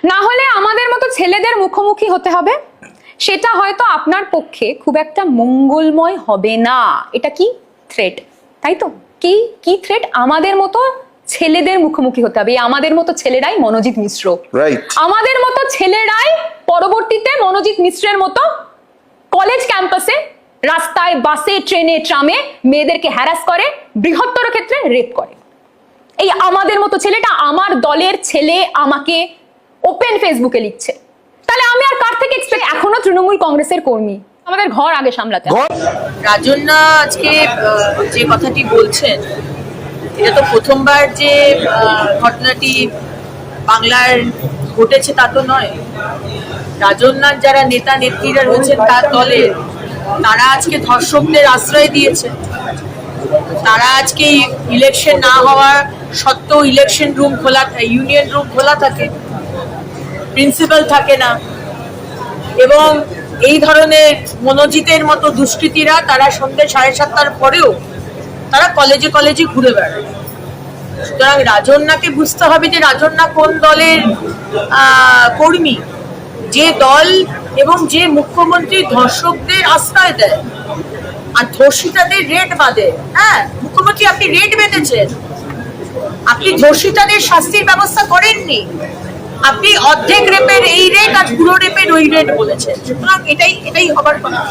না হলে আমাদের মতো ছেলেদের মুখোমুখি হতে হবে, সেটা হয়তো আপনার পক্ষে খুব একটা মঙ্গলময় হবে না। এটা কি থ্রেট, তাই তো? কি কি থ্রেট? আমাদের মতো ছেলেদের মুখোমুখি হতে হবে। আমাদের মতো ছেলেরাই মনোজিৎ মিশ্র, আমাদের মতো ছেলেরাই পরবর্তীতে মনোজিৎ মিশ্রের মতো কলেজ ক্যাম্পাসে, রাস্তায়, বাসে, ট্রেনে, ট্রামে মেয়েদেরকে হ্যারাস করে, বৃহত্তর ক্ষেত্রে রেপ করে। এই আমাদের মতো ছেলেটা, আমার দলের ছেলে আমাকে ওপেন ফেসবুকে লিখছে, তাহলে আমি আর কার থেকে এক্সপেক্ট? এখনো তৃণমূল কংগ্রেসের কর্মী, আমাদের ঘর আগে সামলাতে। রাজন্যা আজকে যে কথাটি বলছেন, এটা তো প্রথমবার যে ঘটনাটি বাংলার ঘটেছে তা তো নয়। রাজন্যার যারা নেতা নেত্রীরা রয়েছেন তার দলে, তারা আজকে ধর্ষকদের আশ্রয় দিয়েছে। তারা আজকে ইলেকশন না হওয়া সত্ত্বেও ইলেকশন রুম খোলা, ইউনিয়ন রুম খোলা থাকে, প্রিন্সিপাল থাকে না, এবং এই ধরনের মনোজিতের মতো দুষ্কৃতীরা তারা সন্ধ্যে 7:30টার পরেও তারা কলেজে কলেজে ঘুরে বেড়ায়। সুতরাং রাজন্যাকে বুঝতে হবে যে রাজন্যা কোন দলের কর্মী, যে দল এবং যে মুখ্যমন্ত্রী ধর্ষকদের আশ্রয় দেয় আর ধর্ষিতাদের রেট বাঁধে। হ্যাঁ, মুখ্যমন্ত্রী আপনি রেট বেঁধেছেন, আপনি ধর্ষিতাদের শাস্তির ব্যবস্থা করেননি, আপনি অর্ধেক রেপের এই রেট আর পুরো রেপের ওই রেট বলেছেন। সুতরাং এটাই হবার কথা।